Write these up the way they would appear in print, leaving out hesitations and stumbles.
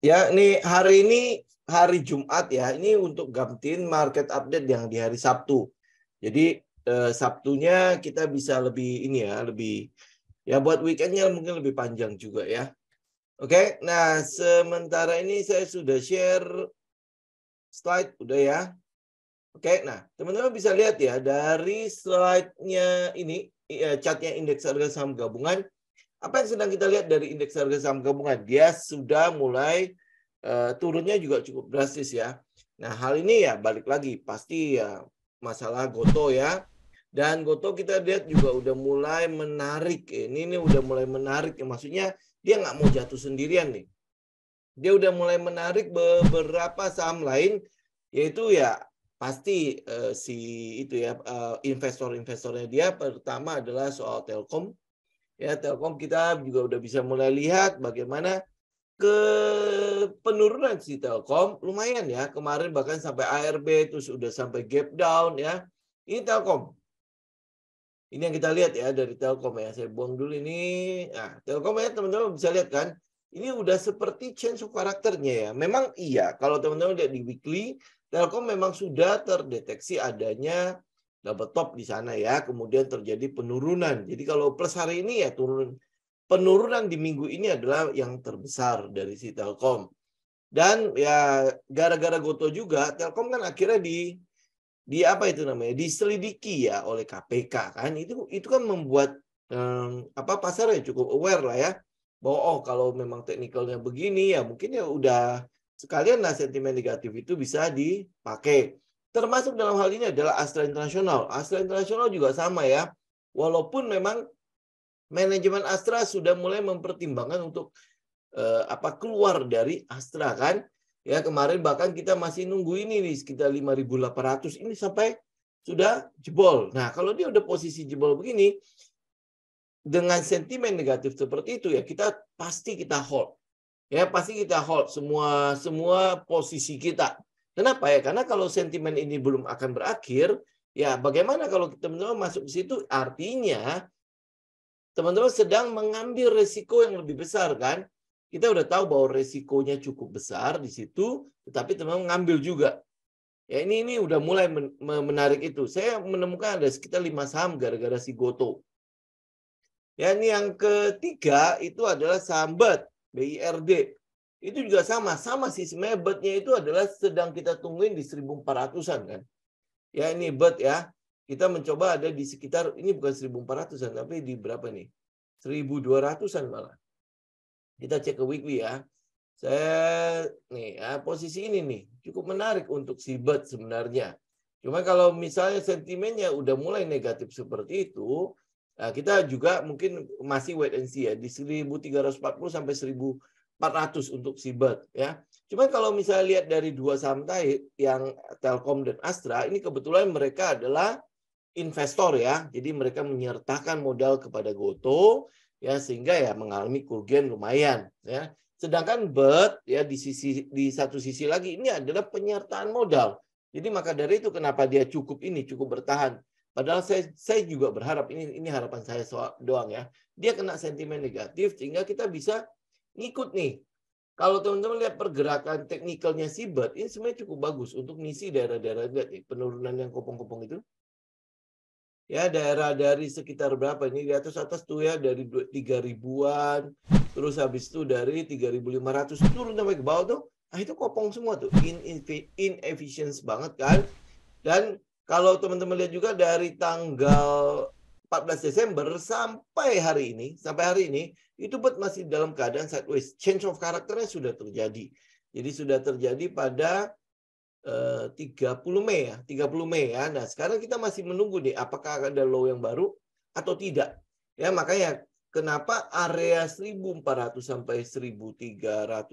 Ya, hari ini hari Jumat ya. Ini untuk Gamtin market update yang di hari Sabtu. Jadi Sabtunya kita bisa lebih ini ya, lebih ya buat weekendnya mungkin lebih panjang juga ya. Oke, nah sementara ini saya sudah share slide, udah ya. Oke, nah teman-teman bisa lihat ya dari slide-nya ini, chartnya indeks harga saham gabungan. Apa yang sedang kita lihat dari indeks harga saham gabungan? Dia sudah mulai turunnya juga cukup drastis ya. Nah, hal ini ya balik lagi pasti ya masalah Goto ya. Dan Goto kita lihat juga udah mulai menarik. Ini udah mulai menarik ya. Maksudnya dia nggak mau jatuh sendirian nih. Dia udah mulai menarik beberapa saham lain, yaitu ya pasti si itu ya investor-investornya dia pertama adalah soal Telkom. Ya, Telkom kita juga udah bisa mulai lihat bagaimana penurunan si Telkom lumayan ya. Kemarin bahkan sampai ARB terus udah sampai gap down ya. Ini Telkom. Ini yang kita lihat ya dari Telkom ya. Saya buang dulu ini. Nah, Telkom ya teman-teman bisa lihat kan. Ini udah seperti change of karakternya ya. Memang iya kalau teman-teman lihat di weekly, Telkom memang sudah terdeteksi adanya double top di sana ya. Kemudian terjadi penurunan. Jadi kalau plus hari ini ya penurunan di minggu ini adalah yang terbesar dari si Telkom. Dan ya gara-gara Goto juga, Telkom kan akhirnya di apa itu namanya diselidiki ya oleh KPK kan. Itu kan membuat pasarnya cukup aware lah ya bahwa oh kalau memang teknikalnya begini ya mungkin ya udah sekalian lah sentimen negatif itu bisa dipakai. Termasuk dalam hal ini adalah Astra International. Astra International juga sama ya. Walaupun memang manajemen Astra sudah mulai mempertimbangkan untuk keluar dari Astra kan. Ya kemarin bahkan kita masih nunggu ini nih sekitar 5.800 ini sampai sudah jebol. Nah, kalau dia udah posisi jebol begini dengan sentimen negatif seperti itu ya pasti kita hold. Ya, pasti kita hold semua posisi kita. Kenapa ya? Karena kalau sentimen ini belum akan berakhir, ya bagaimana kalau teman-teman masuk ke situ artinya teman-teman sedang mengambil resiko yang lebih besar kan? Kita udah tahu bahwa resikonya cukup besar di situ, tetapi teman-teman ngambil juga. Ya ini udah mulai menarik itu. Saya menemukan ada sekitar 5 saham gara-gara si Goto. Ya ini yang ketiga itu adalah saham BIRD. Itu juga sama sih sebenarnya BED-nya itu adalah sedang kita tungguin di 1.400-an kan. Ya ini BED ya. Kita mencoba ada di sekitar ini bukan 1.400-an tapi di berapa nih? 1.200-an malah. Kita cek ke weekly ya. Saya nih ya, posisi ini nih cukup menarik untuk si BED sebenarnya. Cuma kalau misalnya sentimennya udah mulai negatif seperti itu, nah kita juga mungkin masih wait and see ya di 1.340 sampai 1.400 untuk si BED ya. Cuma kalau misalnya lihat dari dua saham tadi yang Telkom dan Astra, ini kebetulan mereka adalah investor ya. Jadi mereka menyertakan modal kepada Goto ya sehingga ya mengalami kerugian lumayan ya. Sedangkan BED ya di satu sisi lagi ini adalah penyertaan modal. Jadi maka dari itu kenapa dia cukup bertahan. Padahal saya juga berharap ini harapan saya doang ya. Dia kena sentimen negatif sehingga kita bisa ngikut nih. Kalau teman-teman lihat pergerakan teknikalnya si BED ini sebenarnya cukup bagus untuk ngisi daerah-daerah penurunan yang kopong-kopong itu. Ya daerah dari sekitar berapa ini di atas tuh ya dari 3.000-an terus habis itu dari 3.500 turun sampai ke bawah tuh itu kopong semua tuh inefficiency banget kan. Dan kalau teman-teman lihat juga dari tanggal 14 Desember sampai hari ini itu BED masih dalam keadaan sideways. Change of karakternya sudah terjadi. Jadi sudah terjadi pada 30 Mei ya, 30 Mei ya. Nah, sekarang kita masih menunggu nih apakah ada low yang baru atau tidak. Ya, makanya kenapa area 1.400 sampai 1.350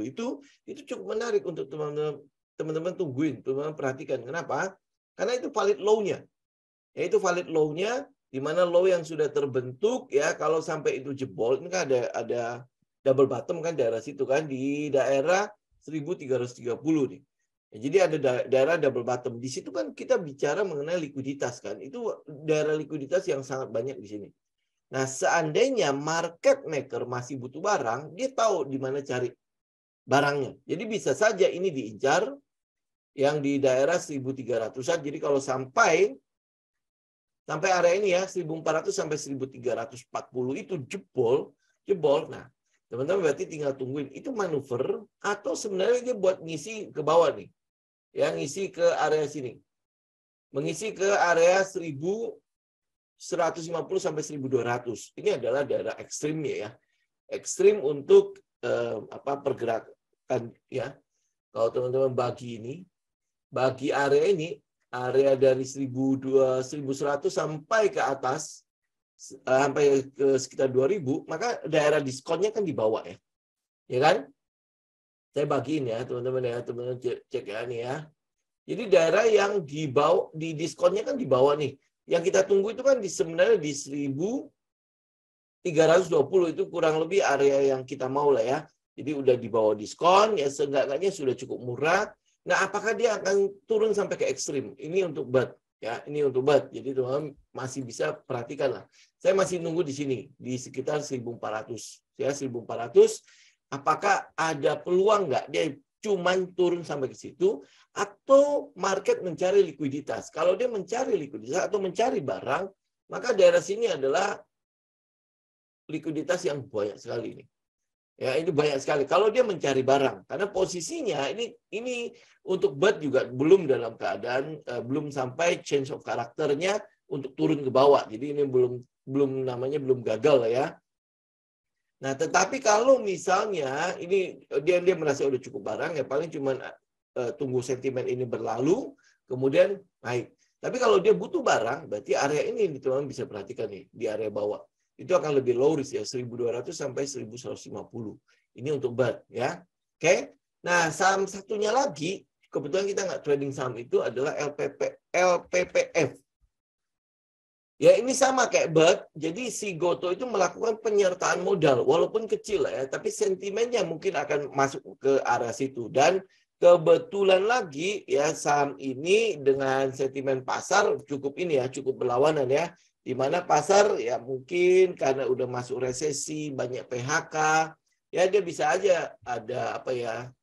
itu cukup menarik untuk teman-teman tungguin, teman-teman perhatikan. Kenapa? Karena itu valid low-nya. Ya, itu valid low-nya di mana low yang sudah terbentuk ya kalau sampai itu jebol ini kan ada double bottom kan daerah situ kan di daerah 1.330 nih. Ya, jadi ada daerah double bottom. Di situ kan kita bicara mengenai likuiditas kan. Itu daerah likuiditas yang sangat banyak di sini. Nah, seandainya market maker masih butuh barang, dia tahu di mana cari. barangnya. Jadi bisa saja ini diincar yang di daerah 1.300-an. Jadi kalau sampai area ini ya 1.400 sampai 1.340 itu jebol. Nah, teman-teman berarti tinggal tungguin itu manuver atau sebenarnya dia buat ngisi ke bawah nih. Ya, ngisi ke area sini. Mengisi ke area 1.150 sampai 1.200. Ini adalah daerah ekstrimnya ya. Ekstrim untuk pergerakan ya. Kalau teman-teman bagi area ini, area dari 1.100 sampai ke atas, sampai ke sekitar 2.000, maka daerah diskonnya kan di bawah ya. Ya kan? Saya bagiin ya, teman-teman ya. Teman-teman cek ya nih ya. Jadi daerah yang di bawah, di diskonnya kan di bawah nih. Yang kita tunggu itu kan sebenarnya di 1.320 itu kurang lebih area yang kita mau lah ya. Jadi udah di bawah diskon, ya seenggaknya sudah cukup murah. Nah, apakah dia akan turun sampai ke ekstrim? Ini untuk BAT. Ya, ini untuk BAT. Jadi teman-teman masih bisa perhatikan lah. Saya masih nunggu di sini, di sekitar 1.400. Ya, 1.400. Apakah ada peluang nggak dia cuman turun sampai ke situ? Atau market mencari likuiditas? Kalau dia mencari likuiditas atau mencari barang, maka daerah sini adalah likuiditas yang banyak sekali ini. Ya, ini banyak sekali. Kalau dia mencari barang, karena posisinya ini untuk BAT juga belum dalam keadaan belum sampai change of karakternya untuk turun ke bawah. Jadi ini belum gagal lah ya. Nah, tetapi kalau misalnya ini dia merasa udah cukup barang, ya paling cuma tunggu sentimen ini berlalu, kemudian naik. Tapi kalau dia butuh barang, berarti area ini teman-teman bisa perhatikan nih di area bawah. Itu akan lebih low risk ya, 1.200 sampai 1.150. Ini untuk BAT ya. Oke. Nah, saham satunya lagi, kebetulan kita nggak trading saham itu adalah LPPF. Ya, ini sama kayak BAT. Jadi si Gotoh itu melakukan penyertaan modal walaupun kecil ya, tapi sentimennya mungkin akan masuk ke arah situ. Dan kebetulan lagi ya saham ini dengan sentimen pasar cukup berlawanan ya. Di mana pasar ya mungkin karena udah masuk resesi, banyak PHK, ya dia bisa aja ada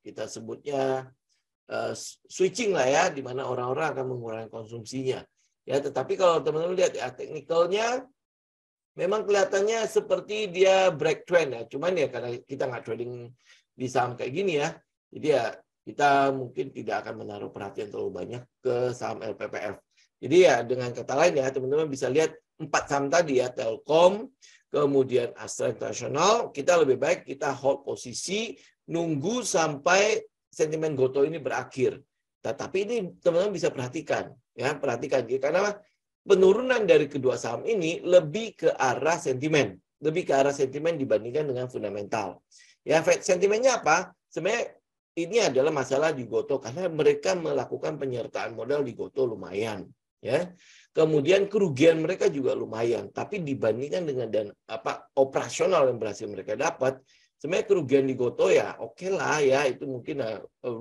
kita sebutnya switching lah ya, di mana orang-orang akan mengurangi konsumsinya. Ya, tetapi kalau teman-teman lihat ya teknikalnya memang kelihatannya seperti dia break trend ya. Cuman ya karena kita nggak trading di saham kayak gini ya, jadi ya kita mungkin tidak akan menaruh perhatian terlalu banyak ke saham LPPF. Jadi ya dengan kata lain ya teman-teman bisa lihat 4 saham tadi ya, Telkom, kemudian Astra International, kita lebih baik kita hold posisi nunggu sampai sentimen Gotoh ini berakhir. Tetapi ini teman-teman bisa perhatikan ya, karena penurunan dari kedua saham ini lebih ke arah sentimen, dibandingkan dengan fundamental. Ya, sentimennya apa? Sebenarnya ini adalah masalah di Gotoh karena mereka melakukan penyertaan modal di Gotoh lumayan, ya. Kemudian kerugian mereka juga lumayan, tapi dibandingkan dengan operasional yang berhasil mereka dapat, sebenarnya kerugian di Gotoh ya oke lah ya, itu mungkin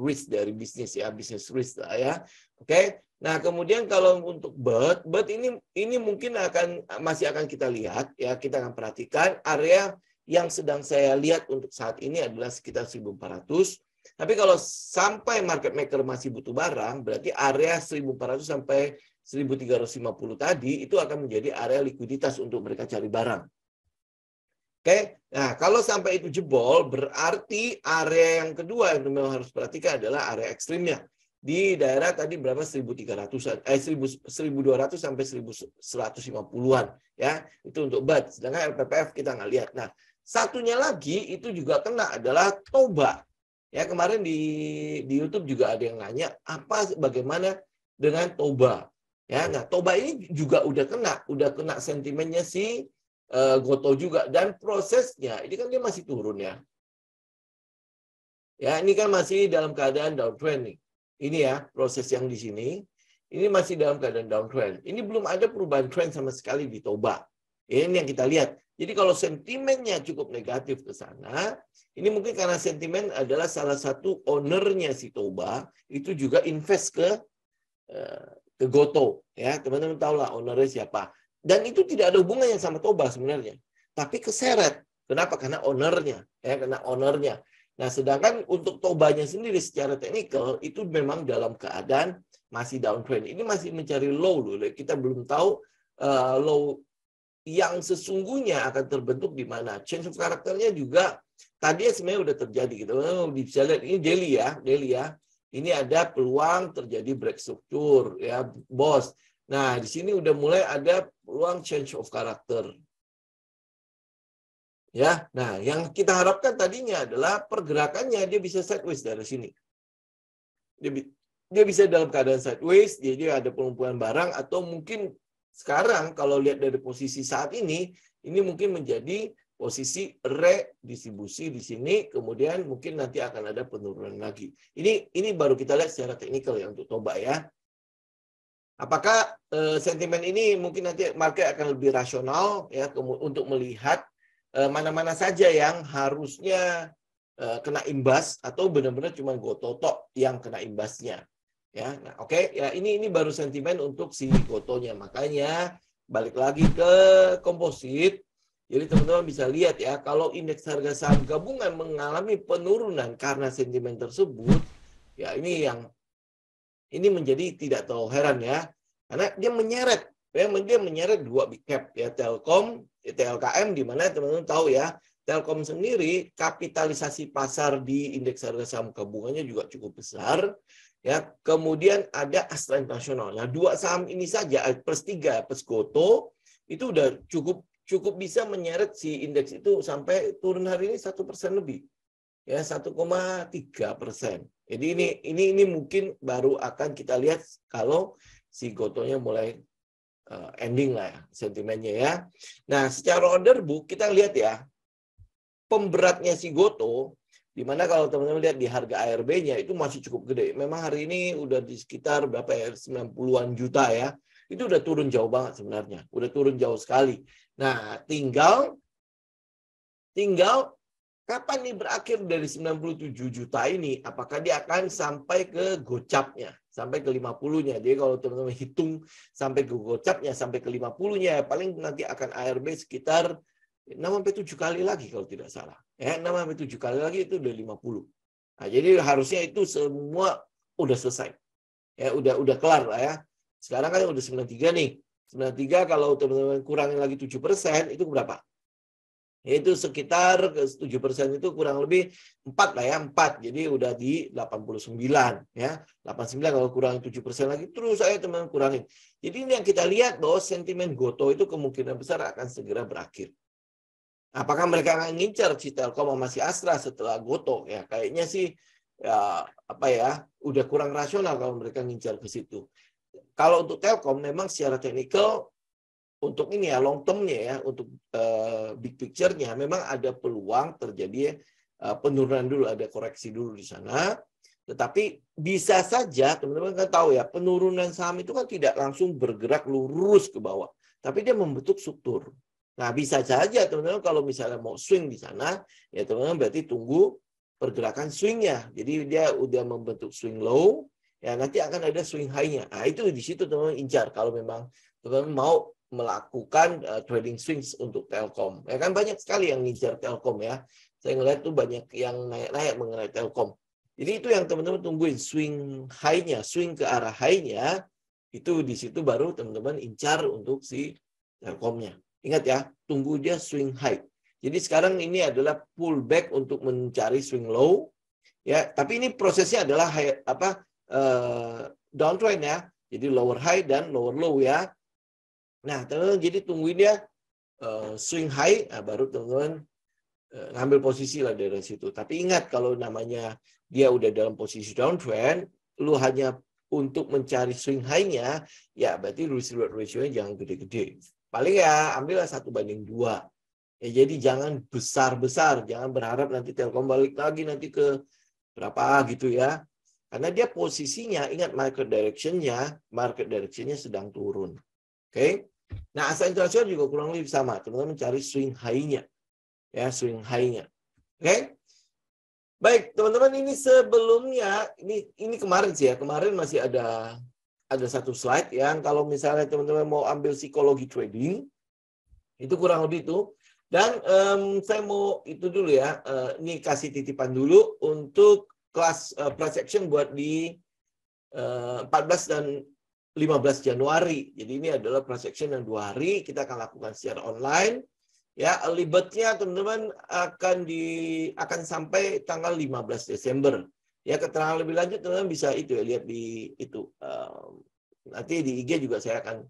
risk dari bisnis ya, bisnis risk lah ya. Oke. Nah, kemudian kalau untuk BAT ini mungkin masih akan kita lihat ya, kita akan perhatikan area yang sedang saya lihat untuk saat ini adalah sekitar 1.400. Tapi kalau sampai market maker masih butuh barang, berarti area 1.400 sampai 1.350 tadi itu akan menjadi area likuiditas untuk mereka cari barang. Oke, nah kalau sampai itu jebol, berarti area yang kedua yang memang harus perhatikan adalah area ekstrimnya. Di daerah tadi berapa 1.200 sampai 1.150-an ya, itu untuk BAT. Sedangkan LPPF kita nggak lihat. Nah, satunya lagi itu juga kena adalah Toba. Ya, kemarin di YouTube juga ada yang nanya bagaimana dengan Toba. Ya, nah Toba ini juga udah kena sentimennya si Gotoh juga, dan prosesnya ini kan dia masih turun ya. Ya, ini kan masih dalam keadaan downtrend nih. Ini ya, proses yang di sini. Ini masih dalam keadaan downtrend. Ini belum ada perubahan trend sama sekali di Toba. Ini yang kita lihat. Jadi kalau sentimennya cukup negatif ke sana, ini mungkin karena sentimen adalah salah satu ownernya si Toba itu juga invest ke Gotoh. Ya, teman-teman tahu lah ownernya siapa. Dan itu tidak ada hubungannya sama Toba sebenarnya. Tapi keseret. Kenapa? Karena ownernya. Ya, karena ownernya. Nah, sedangkan untuk Tobanya sendiri secara teknikal itu memang dalam keadaan masih downtrend. Ini masih mencari low dulu. Kita belum tahu low yang sesungguhnya akan terbentuk di mana. Change of karakternya juga tadi sebenarnya udah terjadi gitu. Bisa lihat ini daily ya. Ini ada peluang terjadi break struktur ya, bos. Nah, di sini udah mulai ada peluang change of karakter. Ya, nah yang kita harapkan tadinya adalah pergerakannya dia bisa sideways dari sini. Dia bisa dalam keadaan sideways, jadi ada penumpukan barang atau mungkin sekarang kalau lihat dari posisi saat ini mungkin menjadi posisi redistribusi di sini, kemudian mungkin nanti akan ada penurunan lagi. Ini baru kita lihat secara teknikal ya untuk Toba ya. Apakah sentimen ini mungkin nanti market akan lebih rasional ya untuk melihat mana-mana saja yang harusnya kena imbas atau benar-benar cuma gototok yang kena imbasnya. Ya, nah, oke. Ya, ini baru sentimen untuk si gotonya. Makanya balik lagi ke komposit. Jadi teman-teman bisa lihat ya, kalau indeks harga saham gabungan mengalami penurunan karena sentimen tersebut, ya ini menjadi tidak terlalu heran ya. Karena dia menyeret dua big cap ya, Telkom, TLKM, di mana teman-teman tahu ya, Telkom sendiri kapitalisasi pasar di indeks harga saham gabungannya juga cukup besar ya. Kemudian ada Astra International. Nah, dua saham ini saja plus 3 plus Goto itu udah cukup bisa menyeret si indeks itu sampai turun hari ini 1% lebih. Ya, 1,3%. Jadi ini mungkin baru akan kita lihat kalau si Gotonya mulai ending lah ya, sentimennya ya. Nah, secara order book kita lihat ya, pemberatnya si Goto, di mana kalau teman-teman lihat di harga ARB-nya itu masih cukup gede. Memang hari ini udah di sekitar berapa ya, 90-an juta ya. Itu udah turun jauh banget sebenarnya. Udah turun jauh sekali. Nah, tinggal kapan nih berakhir dari 97 juta ini? Apakah dia akan sampai ke gocapnya? Sampai ke 50-nya. Jadi kalau teman-teman hitung sampai ke gocapnya, sampai ke 50-nya, paling nanti akan ARB sekitar 6-7 kali lagi kalau tidak salah. Ya, 6-7 kali lagi itu udah 50. Nah, jadi harusnya itu semua udah selesai. Ya, udah kelar lah ya. Sekarang kan udah 93 nih. 93 kalau teman-teman kurangin lagi 7%, itu berapa? Yaitu sekitar 7% itu kurang lebih 4 lah ya, 4. Jadi udah di 89 ya. 89 kalau kurang 7% lagi terus saya teman kurangin. Jadi ini yang kita lihat bahwa sentimen Goto itu kemungkinan besar akan segera berakhir. Apakah mereka akan ngincar si Telkom sama si Astra setelah Goto? Ya kayaknya sih ya udah kurang rasional kalau mereka ngincar ke situ. Kalau untuk Telkom memang secara teknikal untuk ini ya long term-nya ya, untuk big picture-nya memang ada peluang terjadi penurunan dulu, ada koreksi dulu di sana. Tetapi bisa saja teman-teman kan tahu ya, penurunan saham itu kan tidak langsung bergerak lurus ke bawah, tapi dia membentuk struktur. Nah, bisa saja teman-teman kalau misalnya mau swing di sana, ya teman-teman berarti tunggu pergerakan swing-nya. Jadi dia udah membentuk swing low, ya nanti akan ada swing high-nya. Nah, itu di situ teman-teman incar kalau memang teman-teman mau melakukan trading swings untuk Telkom. Ya kan banyak sekali yang ngincar Telkom ya. Saya ngeliat tuh banyak yang naik-naik mengenai Telkom. Jadi itu yang teman-teman tungguin, swing high-nya, swing ke arah high-nya, itu di situ baru teman-teman incar untuk si Telkomnya. Ingat ya, tunggu dia swing high. Jadi sekarang ini adalah pullback untuk mencari swing low. Ya, tapi ini prosesnya adalah downtrend ya. Jadi lower high dan lower low ya. Nah, teman-teman jadi tungguin dia swing high, nah, baru teman-teman ngambil posisi lah dari situ. Tapi ingat kalau namanya dia udah dalam posisi downtrend, lu hanya untuk mencari swing high-nya, ya berarti risk reward ratio-nya jangan gede-gede. Paling ya ambillah 1/2. Ya jadi jangan besar-besar, jangan berharap nanti Telkom balik lagi nanti ke berapa gitu ya. Karena dia posisinya, ingat market direction-nya sedang turun. Oke. Nah, Astra International juga kurang lebih sama. Teman-teman mencari swing high-nya. Ya, swing high-nya. Oke. Baik, teman-teman, ini sebelumnya ini kemarin sih ya. Kemarin masih ada satu slide yang kalau misalnya teman-teman mau ambil psikologi trading, itu kurang lebih itu Dan saya mau itu dulu ya, ini kasih titipan dulu untuk kelas price action buat di 14 dan 15 Januari. Jadi ini adalah price action yang 2 hari kita akan lakukan secara online. Ya, early bird-nya teman-teman akan sampai tanggal 15 Desember. Ya, keterangan lebih lanjut teman-teman bisa itu ya, lihat di itu. Nanti di IG juga saya akan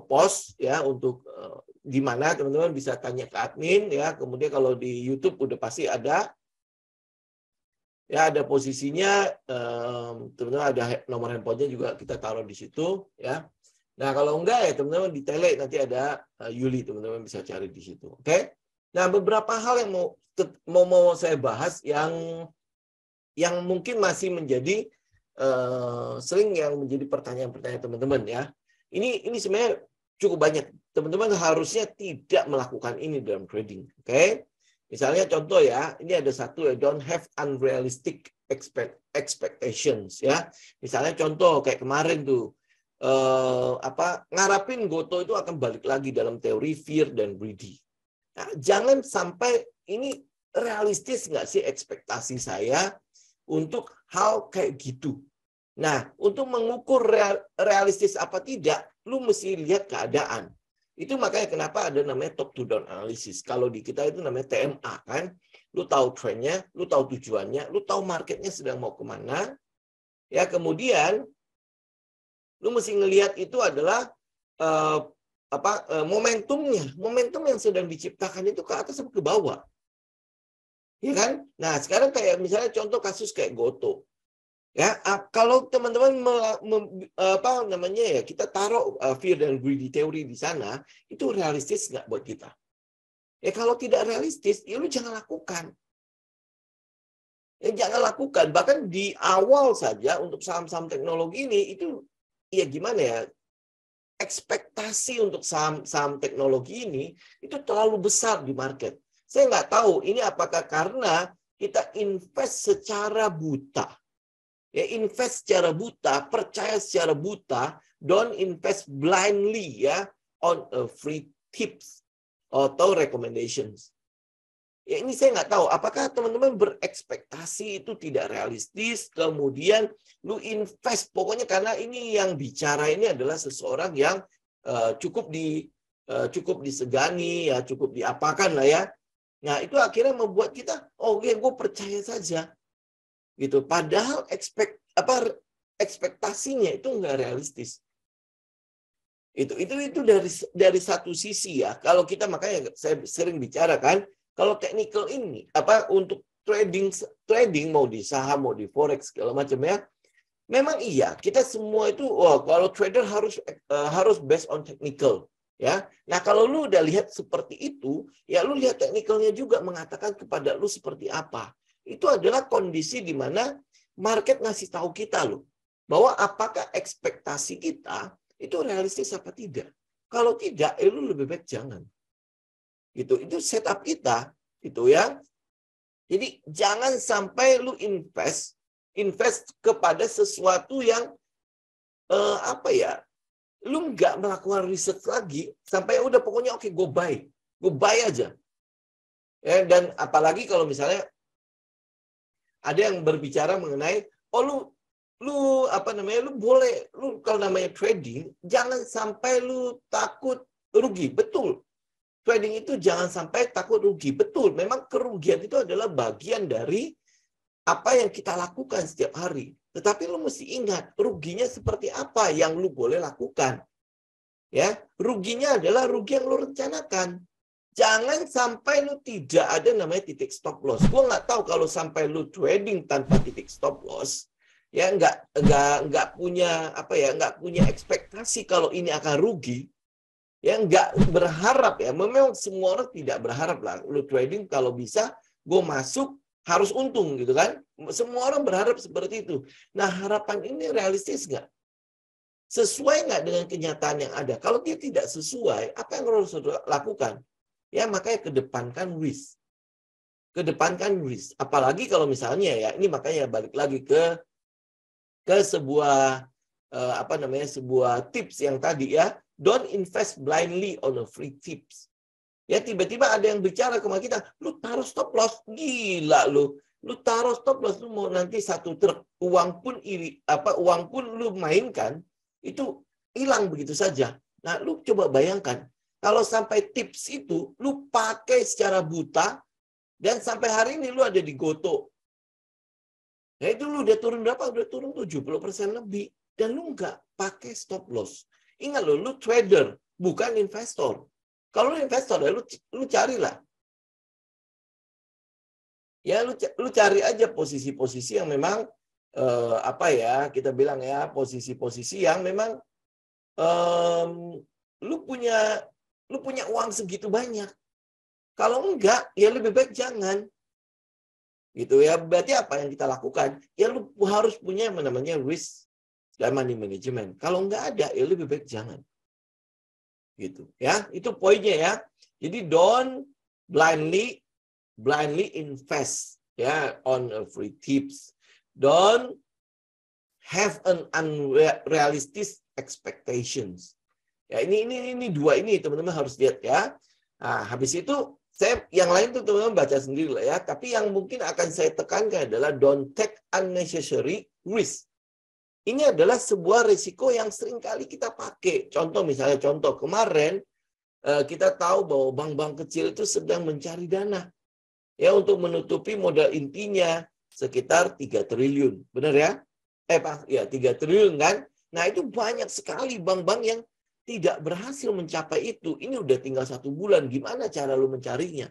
post ya untuk di mana teman-teman bisa tanya ke admin ya. Kemudian kalau di YouTube udah pasti ada ya, ada posisinya, teman-teman ada nomor handphonenya juga kita taruh di situ ya. Nah kalau enggak ya teman-teman di tele nanti ada Yuli, teman-teman bisa cari di situ. Oke. Nah beberapa hal yang mau saya bahas yang mungkin masih menjadi sering yang menjadi pertanyaan-pertanyaan teman-teman ya. Ini sebenarnya cukup banyak. Teman-teman harusnya tidak melakukan ini dalam trading. Oke. Misalnya contoh ya, ini ada satu ya, don't have unrealistic expectations ya. Misalnya contoh kayak kemarin tuh ngarapin Goto itu akan balik lagi dalam teori fear dan greedy. Nah, jangan sampai ini realistis nggak sih ekspektasi saya untuk hal kayak gitu. Nah, untuk mengukur realistis apa tidak, lu mesti lihat keadaan. Itu makanya kenapa ada namanya top to down analysis. Kalau di kita itu namanya TMA kan. Lu tahu trennya, lu tahu tujuannya, lu tahu marketnya sedang mau kemana. Ya, kemudian lu mesti ngelihat itu adalah momentumnya. Momentum yang sedang diciptakan itu ke atas atau ke bawah. Ya kan? Nah, sekarang kayak misalnya contoh kasus kayak Goto. Ya, kalau teman-teman kita taruh fear dan greedy teori di sana, itu realistis nggak buat kita? Ya kalau tidak realistis, ya lu jangan lakukan. Ya jangan lakukan. Bahkan di awal saja untuk saham-saham teknologi ini itu ya gimana ya? Ekspektasi untuk saham-saham teknologi ini itu terlalu besar di market. Saya nggak tahu ini apakah karena kita invest secara buta. Ya, invest secara buta, percaya secara buta, don't invest blindly ya on a free tips atau recommendations. Ya ini saya nggak tahu apakah teman-teman berekspektasi itu tidak realistis, kemudian lu invest pokoknya karena ini yang bicara ini adalah seseorang yang cukup disegani ya, cukup diapakan lah ya. Nah itu akhirnya membuat kita oke, gue percaya saja. Gitu. Padahal ekspektasinya itu nggak realistis. Itu dari satu sisi ya. Kalau kita makanya saya sering bicara kan, kalau technical ini untuk trading mau di saham mau di forex segala macam ya. Memang iya, kita semua itu kalau trader harus based on technical ya. Nah, kalau lu udah lihat seperti itu, ya lu lihat technicalnya juga mengatakan kepada lu seperti apa. Itu adalah kondisi di mana market ngasih tahu kita loh bahwa apakah ekspektasi kita itu realistis apa tidak. Kalau tidak, lu lebih baik jangan. Gitu. Itu setup kita, gitu ya. Jadi jangan sampai lu invest kepada sesuatu yang lu nggak melakukan riset lagi sampai udah pokoknya oke, gue buy aja. Ya, dan apalagi kalau misalnya ada yang berbicara mengenai lu boleh kalau namanya trading jangan sampai lu takut rugi. Betul. Trading itu jangan sampai takut rugi. Betul. Memang kerugian itu adalah bagian dari apa yang kita lakukan setiap hari. Tetapi lu mesti ingat ruginya seperti apa yang lu boleh lakukan. Ya, ruginya adalah rugi yang lu rencanakan. Jangan sampai lu tidak ada namanya titik stop loss. Gue nggak tahu kalau sampai lu trading tanpa titik stop loss, ya nggak punya ekspektasi kalau ini akan rugi, ya nggak berharap ya. Memang semua orang tidak berharap lah. Lu trading kalau bisa, gue masuk harus untung gitu kan. Semua orang berharap seperti itu. Nah harapan ini realistis nggak? Sesuai nggak dengan kenyataan yang ada? Kalau dia tidak sesuai, apa yang harus lakukan? Ya makanya kedepankan risk. Kedepankan risk. Apalagi kalau misalnya ya, ini makanya balik lagi ke sebuah sebuah tips yang tadi ya, don't invest blindly on a free tips. Ya tiba-tiba ada yang bicara ke kita, lu taruh stop loss, gila lu. Lu taruh stop loss, lu mau nanti satu truk uang pun lu mainkan itu hilang begitu saja. Nah, lu coba bayangkan kalau sampai tips itu lu pakai secara buta dan sampai hari ini lu ada di Goto. Nah, itu lu udah turun berapa? Udah turun 70% lebih dan lu nggak pakai stop loss. Ingat lu trader, bukan investor. Kalau lu investor, ya lu carilah. Ya lu cari aja posisi-posisi yang memang kita bilang ya, posisi-posisi yang memang lu punya uang segitu banyak. Kalau enggak, ya lebih baik jangan. Gitu ya. Berarti apa yang kita lakukan? Ya lu harus punya yang namanya risk dan money management. Kalau enggak ada, ya lebih baik jangan. Gitu ya. Itu poinnya ya. Jadi don't blindly invest ya on a free tips. Don't have an unrealistic expectations. Ya ini dua ini teman-teman harus lihat ya. Nah, habis itu yang lain tuh teman-teman baca sendiri lah ya. Tapi yang mungkin akan saya tekankan adalah don't take unnecessary risk. Ini adalah sebuah risiko yang sering kali kita pakai. Contoh kemarin kita tahu bahwa bank-bank kecil itu sedang mencari dana ya untuk menutupi modal intinya sekitar 3 triliun. Benar ya? 3 triliun kan? Nah, itu banyak sekali bank-bank yang tidak berhasil mencapai itu. Ini udah tinggal 1 bulan. Gimana cara lu mencarinya?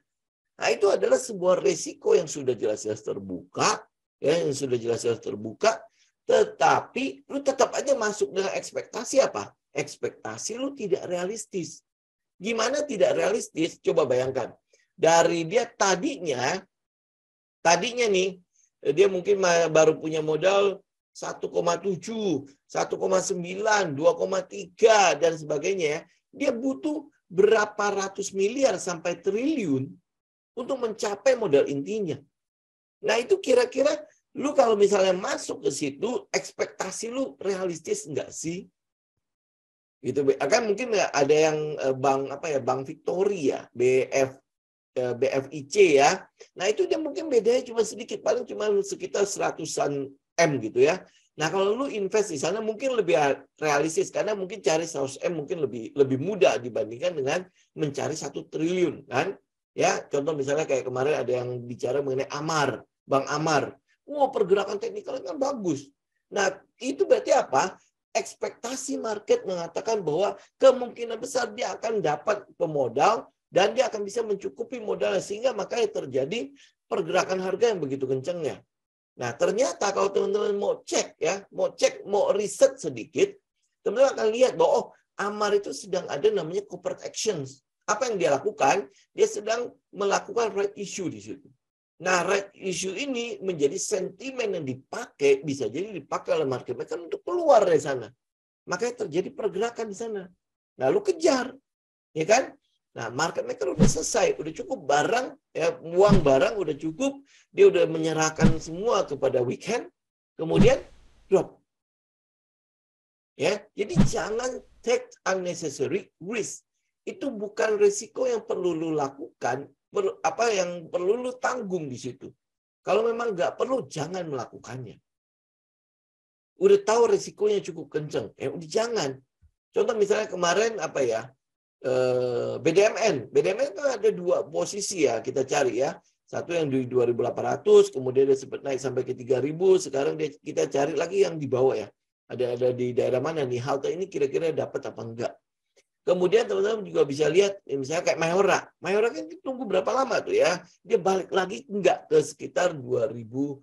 Nah, itu adalah sebuah resiko yang sudah jelas-jelas terbuka. Ya, yang sudah jelas-jelas terbuka. Tetapi lu tetap aja masuk dengan ekspektasi apa? Ekspektasi lu tidak realistis. Gimana tidak realistis? Coba bayangkan. Dari dia tadinya nih, dia mungkin baru punya modal 1,7, 1,9, 2,3 dan sebagainya ya. Dia butuh berapa ratus miliar sampai triliun untuk mencapai modal intinya. Nah, itu kira-kira lu kalau misalnya masuk ke situ, ekspektasi lu realistis enggak sih? Gitu. Kan mungkin ada yang Bank Victoria, BFIC ya. Nah, itu dia mungkin bedanya cuma sedikit, paling cuma sekitar 100-an M gitu ya. Nah, kalau lu invest di sana mungkin lebih realistis karena mungkin cari 100 M mungkin lebih mudah dibandingkan dengan mencari 1 triliun kan. Ya, contoh misalnya kayak kemarin ada yang bicara mengenai Amar, Bank Amar. Wah, pergerakan teknikalnya kan bagus. Nah, itu berarti apa? Ekspektasi market mengatakan bahwa kemungkinan besar dia akan dapat pemodal dan dia akan bisa mencukupi modalnya sehingga makanya terjadi pergerakan harga yang begitu kencangnya. Nah, ternyata kalau teman-teman mau riset sedikit, teman-teman akan lihat bahwa Amar itu sedang ada namanya corporate actions. Apa yang dia lakukan? Dia sedang melakukan right issue di situ. Nah, right issue ini menjadi sentimen yang dipakai, bisa jadi dipakai oleh market maker untuk keluar dari sana. Makanya terjadi pergerakan di sana. Lalu kejar, ya kan? Nah, market maker udah selesai, udah cukup barang, ya, uang barang udah cukup, dia udah menyerahkan semua kepada weekend, kemudian drop. Ya, jadi jangan take unnecessary risk. Itu bukan risiko yang perlu lu lakukan, yang perlu lu tanggung di situ. Kalau memang nggak perlu, jangan melakukannya. Udah tahu risikonya cukup kenceng, udah jangan. Contoh misalnya kemarin BDMN itu ada 2 posisi ya kita cari ya. Satu yang di 2.800, kemudian dia sempat naik sampai ke 3.000, sekarang kita cari lagi yang di bawah ya. Ada di daerah mana nih halte ini kira-kira dapat apa enggak. Kemudian teman-teman juga bisa lihat misalnya kayak Mayora. Mayora kan tunggu berapa lama tuh ya. Dia balik lagi enggak ke sekitar 2.300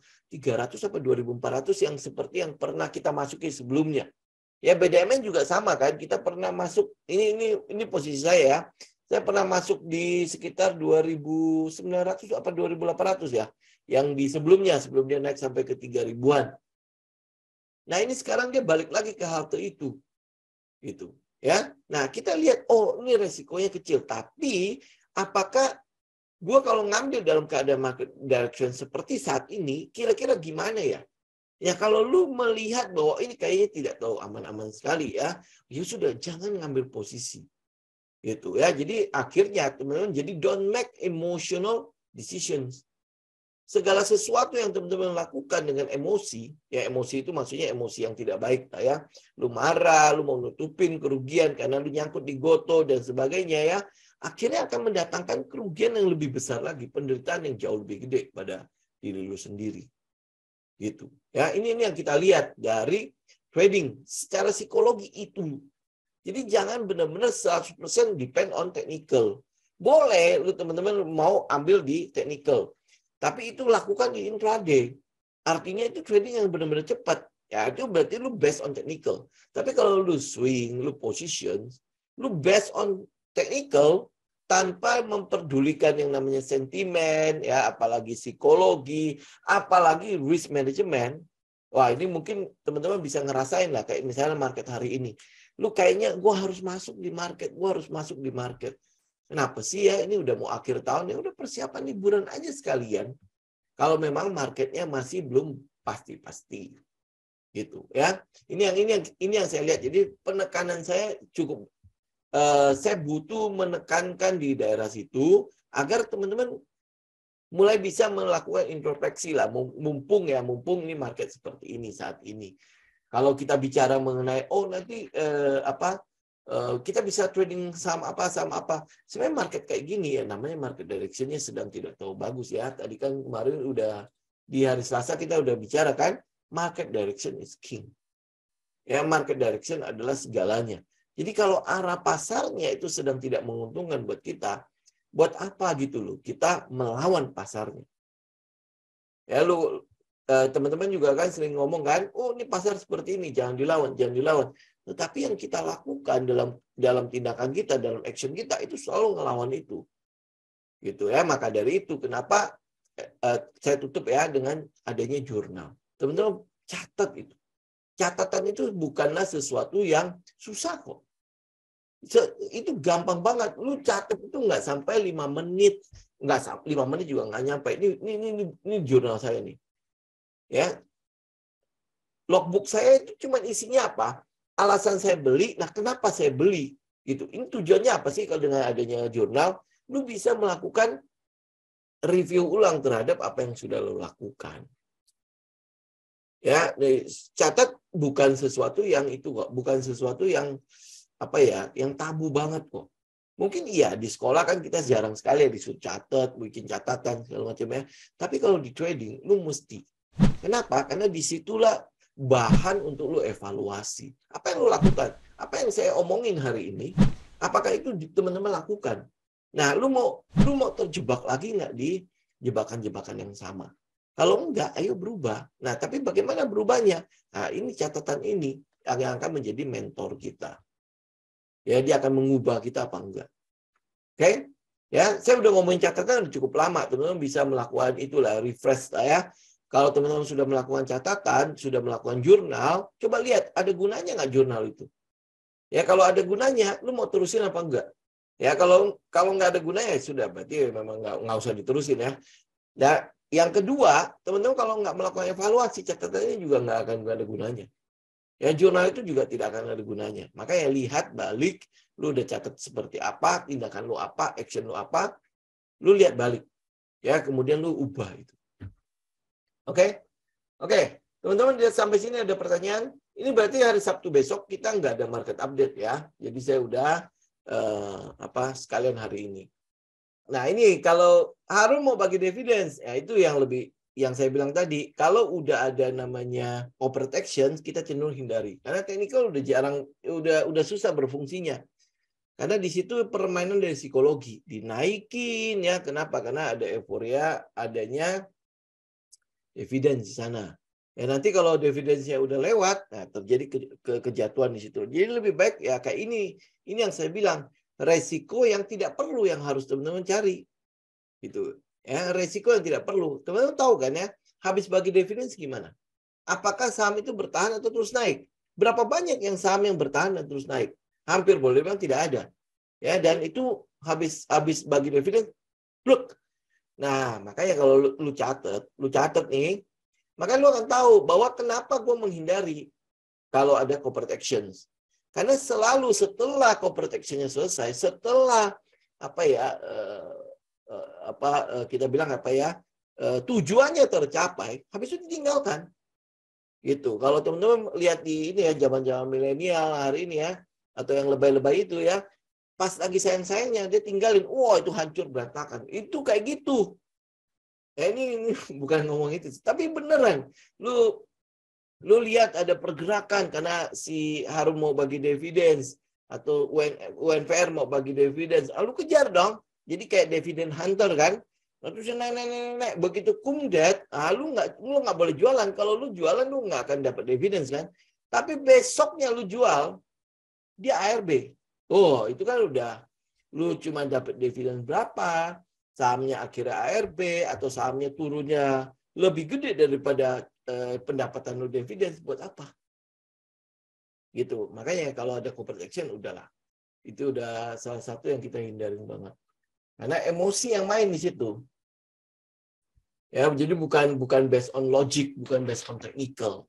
sampai 2.400 yang seperti yang pernah kita masuki sebelumnya. Ya BDMN juga sama kan, kita pernah masuk ini posisi saya ya. Saya pernah masuk di sekitar 2.900 apa 2.800 ya. Yang di sebelum dia naik sampai ke 3.000-an. Nah, ini sekarang dia balik lagi ke halte itu. Gitu, ya. Nah, kita lihat ini resikonya kecil, tapi apakah gue kalau ngambil dalam keadaan market direction seperti saat ini, kira-kira gimana ya? Ya kalau lu melihat bahwa ini kayaknya tidak tahu aman-aman sekali ya sudah jangan ngambil posisi. Gitu ya. Jadi akhirnya teman-teman jadi don't make emotional decisions. Segala sesuatu yang teman-teman lakukan dengan emosi, ya emosi itu maksudnya emosi yang tidak baik lah ya. Lu marah, lu mau nutupin kerugian karena lu nyangkut di goto dan sebagainya ya. Akhirnya akan mendatangkan kerugian yang lebih besar lagi, penderitaan yang jauh lebih gede pada diri lu sendiri. Gitu. Ya, ini yang kita lihat dari trading secara psikologi itu. Jadi jangan benar-benar 100% depend on technical. Boleh lu teman-teman mau ambil di technical. Tapi itu lakukan di intraday. Artinya itu trading yang benar-benar cepat. Ya itu berarti lu based on technical. Tapi kalau lu swing, lu positions, lu based on technical tanpa memperdulikan yang namanya sentimen, ya apalagi psikologi, apalagi risk management. Wah ini mungkin teman-teman bisa ngerasain lah kayak misalnya market hari ini. Lu kayaknya gue harus masuk di market, gue harus masuk di market. Kenapa sih ya? Ini udah mau akhir tahun ya, udah persiapan liburan aja sekalian. Kalau memang marketnya masih belum pasti-pasti, gitu ya. Ini yang saya lihat. Jadi penekanan saya cukup, saya butuh menekankan di daerah situ agar teman-teman mulai bisa melakukan introspeksi lah. Mumpung ini market seperti ini saat ini. Kalau kita bicara mengenai nanti kita bisa trading saham apa. Sebenarnya market kayak gini ya, namanya market direction-nya sedang tidak tahu bagus ya. Tadi kan kemarin udah di hari Selasa kita udah bicara kan, market direction is king. Ya, market direction adalah segalanya. Jadi kalau arah pasarnya itu sedang tidak menguntungkan buat kita, buat apa gitu loh kita melawan pasarnya. Ya lu teman-teman juga kan sering ngomong kan, ini pasar seperti ini, jangan dilawan. Tetapi yang kita lakukan dalam tindakan kita, dalam action kita itu selalu ngelawan itu. Gitu ya, maka dari itu kenapa saya tutup ya dengan adanya jurnal. Teman-teman catat itu. Catatan itu bukanlah sesuatu yang susah kok. Itu gampang banget. Lu catat itu nggak sampai 5 menit. Nggak sampai 5 menit juga nggak nyampe. Ini jurnal saya nih. Ya, logbook saya itu cuma isinya apa? Alasan saya beli. Nah, kenapa saya beli? Gitu. Ini tujuannya apa sih kalau dengan adanya jurnal? Lu bisa melakukan review ulang terhadap apa yang sudah lu lakukan. Ya, catat bukan sesuatu yang itu kok, bukan sesuatu yang yang tabu banget kok. Mungkin iya di sekolah kan kita jarang sekali ya disuruh catat, bikin catatan segala macam ya. Tapi kalau di trading lu mesti. Kenapa? Karena disitulah bahan untuk lu evaluasi. Apa yang lu lakukan? Apa yang saya omongin hari ini? Apakah itu teman-teman lakukan? Nah, lu mau terjebak lagi nggak di jebakan-jebakan yang sama? Kalau enggak, ayo berubah. Nah, tapi bagaimana berubahnya? Nah, ini catatan ini yang akan menjadi mentor kita. Ya, dia akan mengubah kita apa enggak. Oke? Ya, saya udah ngomongin catatan cukup lama. Teman-teman bisa melakukan itulah, refresh lah ya. Kalau teman-teman sudah melakukan catatan, sudah melakukan jurnal, coba lihat ada gunanya nggak jurnal itu. Ya, kalau ada gunanya, lu mau terusin apa enggak? Ya, kalau nggak ada gunanya, sudah berarti memang nggak usah diterusin ya. Nah, yang kedua, teman-teman kalau nggak melakukan evaluasi, catatannya juga nggak akan ada gunanya. Ya, jurnal itu juga tidak akan ada gunanya. Makanya lihat balik, lu udah catat seperti apa, tindakan lu apa, action lu apa, lu lihat balik. Ya, kemudian lu ubah itu. Oke? Teman-teman sampai sini ada pertanyaan. Ini berarti hari Sabtu besok kita nggak ada market update ya. Jadi saya udah sekalian hari ini. Nah ini kalau Harun mau bagi dividen, ya itu yang saya bilang tadi. Kalau udah ada namanya overprotection, kita cenderung hindari. Karena technical udah susah berfungsinya. Karena di situ permainan dari psikologi, dinaikin ya. Kenapa? Karena ada euforia, adanya dividen di sana. Ya nanti kalau dividennya udah lewat, nah terjadi kejatuhan di situ. Jadi lebih baik ya kayak ini. Ini yang saya bilang, resiko yang tidak perlu yang harus teman-teman cari. Gitu. Ya, resiko yang tidak perlu. Teman-teman tahu kan ya, habis bagi dividen gimana? Apakah saham itu bertahan atau terus naik? Berapa banyak yang saham yang bertahan dan terus naik? Hampir boleh bilang tidak ada. Ya, dan itu habis bagi dividen, look. Nah, makanya kalau lu catat nih, maka lu akan tahu bahwa kenapa gue menghindari kalau ada corporate actions. Karena selalu setelah call protection-nya selesai, setelah kita bilang tujuannya tercapai, habis itu ditinggalkan. Gitu. Kalau teman-teman lihat di ini ya, zaman-zaman milenial hari ini ya, atau yang lebay-lebay itu ya, pas lagi sayang-sayangnya dia tinggalin, wah itu hancur berantakan. Itu kayak gitu. Ini bukan ngomong itu, tapi beneran. Lu lihat ada pergerakan karena si Harum mau bagi dividen atau UNPR mau bagi dividen, lu kejar dong. Jadi kayak dividen hunter kan. Terus naik, begitu kumdet, lu nggak boleh jualan. Kalau lu jualan lu nggak akan dapat dividen kan. Tapi besoknya lu jual, dia ARB. Oh, itu kan udah lu cuma dapat dividen berapa, sahamnya akhirnya ARB atau sahamnya turunnya lebih gede daripada pendapatan lu dividen, buat apa? Gitu. Makanya kalau ada call protection udahlah. Itu udah salah satu yang kita hindarin banget. Karena emosi yang main di situ. Ya, jadi bukan based on logic, bukan based on technical.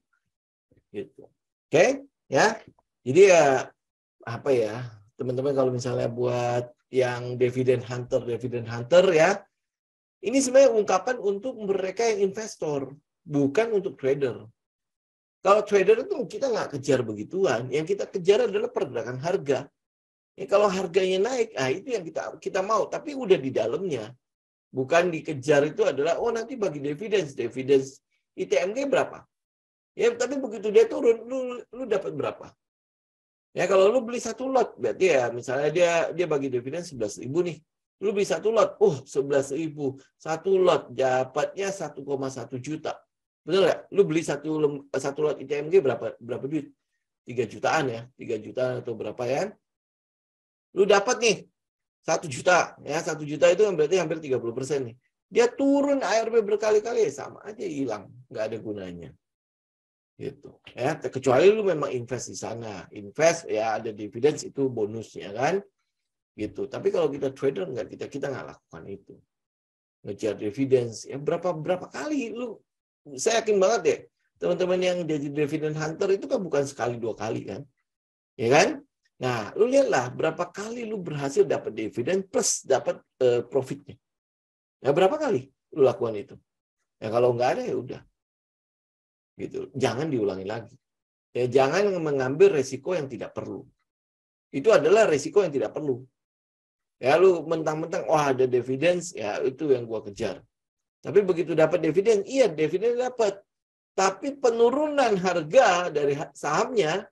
Gitu. Oke, ya. Jadi ya teman-teman kalau misalnya buat yang dividen hunter ya, ini sebenarnya ungkapan untuk mereka yang investor, bukan untuk trader. Kalau trader itu kita nggak kejar begituan, yang kita kejar adalah pergerakan harga. Ya, kalau harganya naik, itu yang kita mau, tapi udah di dalamnya. Bukan dikejar itu adalah, nanti bagi dividen ITMG berapa? Ya, tapi begitu dia turun, lu dapat berapa? Ya, kalau lu beli satu lot, berarti ya misalnya dia bagi dividen 11.000 nih. Lu beli satu lot, 11.000. Satu lot dapatnya 1,1 juta. Betul nggak? Lu beli satu lot ITMG berapa duit? 3 jutaan ya. 3 juta atau berapa ya? Lu dapat nih 1 juta. Ya, 1 juta itu berarti hampir 30% nih. Dia turun ARB berkali-kali, sama aja hilang. Nggak ada gunanya. Gitu. Ya, kecuali lu memang invest di sana. Invest ya ada dividen itu bonusnya kan. Gitu. Tapi kalau kita trader kita nggak lakukan itu. Ngejar dividen ya berapa kali saya yakin banget deh, teman-teman yang jadi dividen hunter itu kan bukan sekali 2 kali kan. Ya kan? Nah, lu lihatlah berapa kali lu berhasil dapat dividen plus dapat profitnya. Ya berapa kali lu lakukan itu? Ya kalau nggak ada ya udah. Gitu. Jangan diulangi lagi. Ya jangan mengambil resiko yang tidak perlu. Itu adalah resiko yang tidak perlu. Ya lu mentang-mentang ada dividen, ya itu yang gua kejar. Tapi begitu dapat dividen, iya dividen dapat. Tapi penurunan harga dari sahamnya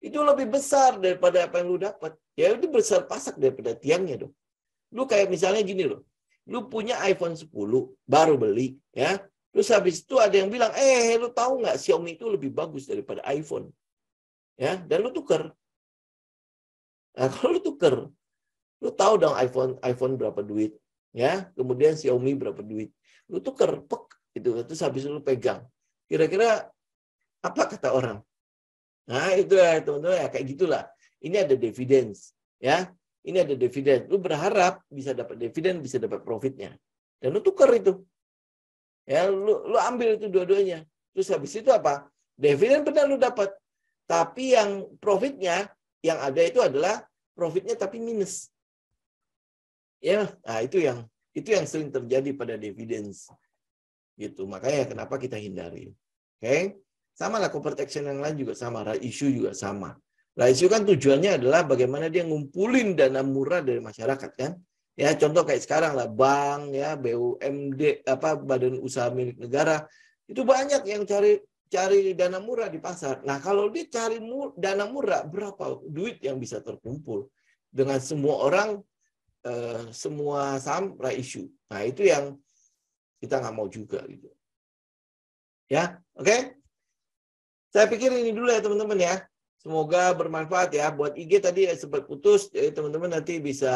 itu lebih besar daripada apa yang lu dapat. Ya itu besar pasak daripada tiangnya dong. Lu kayak misalnya gini loh. Lu punya iPhone 10, baru beli, ya. Terus habis itu ada yang bilang, lu tahu nggak Xiaomi itu lebih bagus daripada iPhone. Ya, dan lu tuker. Nah, kalau lu tuker, lu tahu dong iPhone berapa duit, ya. Kemudian Xiaomi berapa duit. Lu tuker, gitu. Terus habis itu lu pegang. Kira-kira apa kata orang? Nah, itu ya teman-teman ya kayak gitulah. Ini ada dividen, ya. Ini ada dividen. Lu berharap bisa dapat dividen, bisa dapat profitnya. Dan lu tuker itu. Ya, lu ambil itu dua-duanya. Terus habis itu apa? Dividen benar lu dapat. Tapi yang profitnya yang ada itu adalah profitnya tapi minus. Ya, nah itu yang sering terjadi pada dividen. Gitu. Makanya kenapa kita hindari. Oke? Sama lah call protection yang lain juga sama, right issue juga sama. Right issue kan tujuannya adalah bagaimana dia ngumpulin dana murah dari masyarakat kan. Ya, contoh kayak sekarang lah bank ya, BUMD badan usaha milik negara itu banyak yang cari dana murah di pasar. Nah, kalau dia cari dana murah, berapa duit yang bisa terkumpul dengan semua orang semua saham right issue. Nah, itu yang kita nggak mau juga gitu. Ya, oke? Saya pikir ini dulu ya teman-teman ya. Semoga bermanfaat ya. Buat IG tadi sempat putus, jadi teman-teman nanti bisa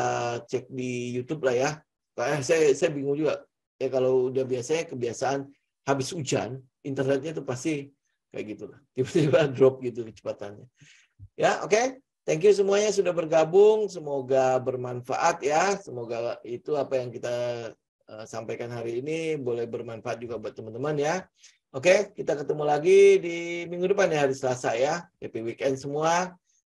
cek di YouTube lah ya. Karena saya bingung juga. Ya kalau udah biasanya kebiasaan habis hujan, internetnya tuh pasti kayak gitu lah. Tiba-tiba drop gitu kecepatannya. Ya, oke. Thank you semuanya sudah bergabung. Semoga bermanfaat ya. Semoga itu apa yang kita sampaikan hari ini boleh bermanfaat juga buat teman-teman ya. Oke, kita ketemu lagi di minggu depan ya, hari Selasa ya. Happy weekend semua.